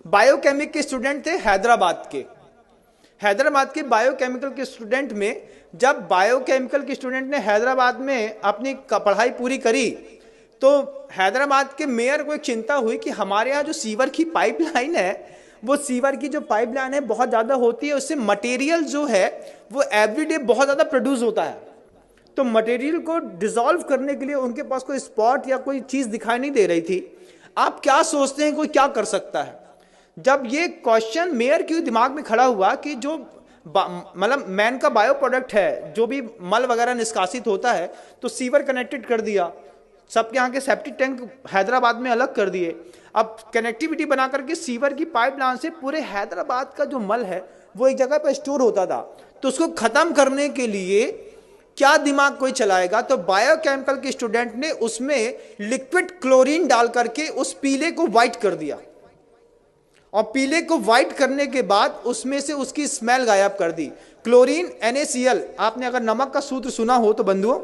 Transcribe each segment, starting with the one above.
Biochemic के student थे हैदराबाद के बायोकेमिकल के स्टूडेंट में, जब बायोकेमिकल के स्टूडेंट ने हैदराबाद में अपनी पढ़ाई पूरी करी तो हैदराबाद के मेयर को एक चिंता हुई कि हमारे यहाँ जो सीवर की पाइपलाइन है, वो सीवर की जो पाइपलाइन है बहुत ज़्यादा होती है, उससे मटेरियल जो है वो एवरीडे बहुत ज़्यादा प्रोड्यूस होता है। तो मटेरियल को डिसॉल्व करने के लिए उनके पास कोई स्पॉट या कोई चीज़ दिखाई नहीं दे रही थी। आप क्या सोचते हैं कोई क्या कर सकता है? जब ये क्वेश्चन मेयर के दिमाग में खड़ा हुआ कि जो मतलब मैन का बायो प्रोडक्ट है, जो भी मल वगैरह निष्कासित होता है, तो सीवर कनेक्टेड कर दिया, सबके यहाँ के सेप्टिक टैंक हैदराबाद में अलग कर दिए। अब कनेक्टिविटी बना करके सीवर की पाइपलाइन से पूरे हैदराबाद का जो मल है वो एक जगह पर स्टोर होता था, तो उसको खत्म करने के लिए क्या दिमाग कोई चलाएगा? तो बायोकेमिकल के स्टूडेंट ने उसमें लिक्विड क्लोरीन डाल करके उस पीले को व्हाइट कर दिया, और पीले को व्हाइट करने के बाद उसमें से उसकी स्मेल गायब कर दी। क्लोरीन NaCl, आपने अगर नमक का सूत्र सुना हो तो बंधुओं,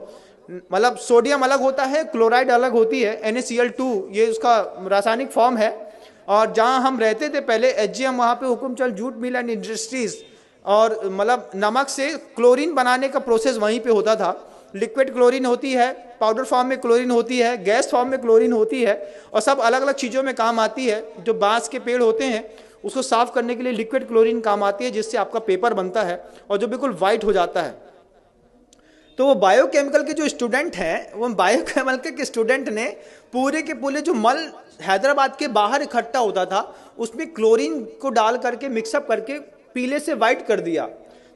मतलब सोडियम अलग होता है, क्लोराइड अलग होती है, NaCl2 ये उसका रासायनिक फॉर्म है। और जहां हम रहते थे पहले HGM, वहां पे Hukumchand jute mill and industries, और मतलब नमक से क्लोरीन बनाने का प्रोसेस वहीं पे होता था। लिक्विड क्लोरीन होती है, पाउडर फॉर्म में क्लोरीन होती है, गैस फॉर्म में क्लोरीन होती है, और सब अलग अलग चीज़ों में काम आती है। जो बांस के पेड़ होते हैं उसको साफ करने के लिए लिक्विड क्लोरीन काम आती है, जिससे आपका पेपर बनता है और जो बिल्कुल वाइट हो जाता है। तो वो बायोकेमिकल के जो स्टूडेंट हैं, वो बायोकेमिकल के स्टूडेंट ने पूरे के पूरे जो मल हैदराबाद के बाहर इकट्ठा होता था उसमें क्लोरीन को डाल करके मिक्सअप करके पीले से वाइट कर दिया।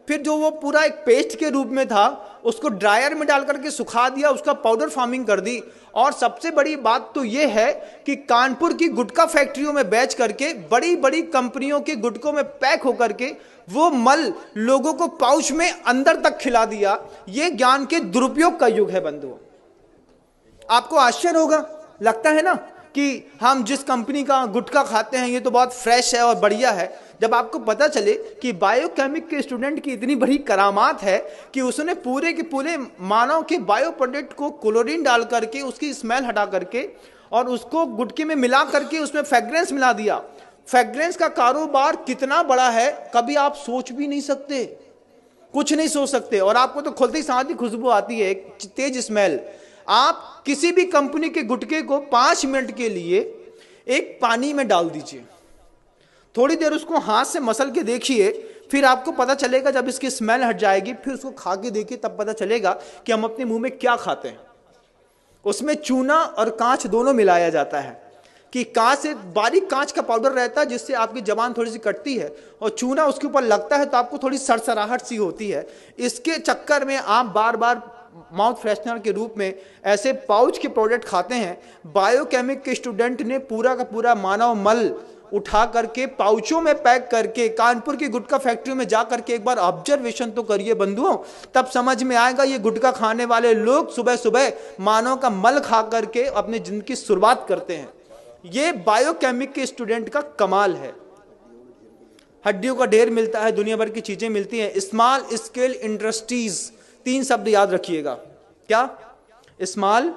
फिर जो वो पूरा एक पेस्ट के रूप में था उसको ड्रायर में डाल करके सुखा दिया, उसका पाउडर फार्मिंग कर दी। और सबसे बड़ी बात तो ये है कि कानपुर की गुटखा फैक्ट्रियों में बेच करके बड़ी बड़ी कंपनियों के गुटकों में पैक होकर के वो मल लोगों को पाउच में अंदर तक खिला दिया। ये ज्ञान के दुरुपयोग का युग है बंधुओं। आपको आश्चर्य होगा, लगता है ना कि हम जिस कंपनी का गुटखा खाते हैं ये तो बहुत फ्रेश है और बढ़िया है। जब आपको पता चले कि बायोकेमिक के स्टूडेंट की इतनी बड़ी करामात है कि उसने पूरे के पूरे मानव के बायो प्रोडक्ट को क्लोरीन डाल करके उसकी स्मेल हटा करके और उसको गुटके में मिला करके उसमें फ्रेग्रेंस मिला दिया। फ्रेग्रेंस का कारोबार कितना बड़ा है कभी आप सोच भी नहीं सकते, कुछ नहीं सोच सकते। और आपको तो खुलते ही साथ ही खुशबू आती है, एक तेज स्मेल। आप किसी भी कंपनी के गुटके को 5 मिनट के लिए एक पानी में डाल दीजिए, थोड़ी देर उसको हाथ से मसल के देखिए, फिर आपको पता चलेगा, जब इसकी स्मेल हट जाएगी फिर उसको खा के देखिए, तब पता चलेगा कि हम अपने मुंह में क्या खाते हैं। उसमें चूना और कांच दोनों मिलाया जाता है कि कांच से बारीक कांच का पाउडर रहता है जिससे आपकी जबान थोड़ी सी कटती है, और चूना उसके ऊपर लगता है तो आपको थोड़ी सरसराहट सी होती है। इसके चक्कर में आप बार बार माउथ फ्रेशनर के रूप में ऐसे पाउच के प्रोडक्ट खाते हैं। बायोकेमिक के स्टूडेंट ने पूरा का पूरा मानव मल उठा करके पाउचों में पैक करके कानपुर की गुटखा फैक्ट्री में जा करके एक बार ऑब्जर्वेशन तो करिए बंधुओं, तब समझ में आएगा ये गुटखा खाने वाले लोग सुबह सुबह मानव का मल खा करके अपनी जिंदगी की शुरुआत करते हैं। ये बायोकेमिक के स्टूडेंट का कमाल है। हड्डियों का ढेर मिलता है, दुनिया भर की चीजें मिलती हैं। स्मॉल स्केल इंडस्ट्रीज, 3 शब्द याद रखिएगा। क्या? स्मॉल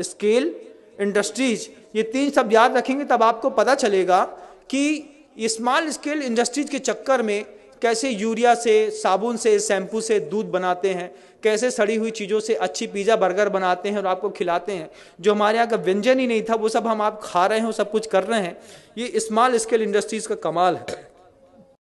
स्केल इंडस्ट्रीज, ये 3 शब्द याद रखेंगे तब आपको पता चलेगा कि स्मॉल स्केल इंडस्ट्रीज के चक्कर में कैसे यूरिया से, साबुन से, शैम्पू से दूध बनाते हैं, कैसे सड़ी हुई चीज़ों से अच्छी पिज़्ज़ा बर्गर बनाते हैं और आपको खिलाते हैं। जो हमारे यहाँ का व्यंजन ही नहीं था वो सब हम आप खा रहे हैं, सब कुछ कर रहे हैं। ये स्मॉल स्केल इंडस्ट्रीज का कमाल है।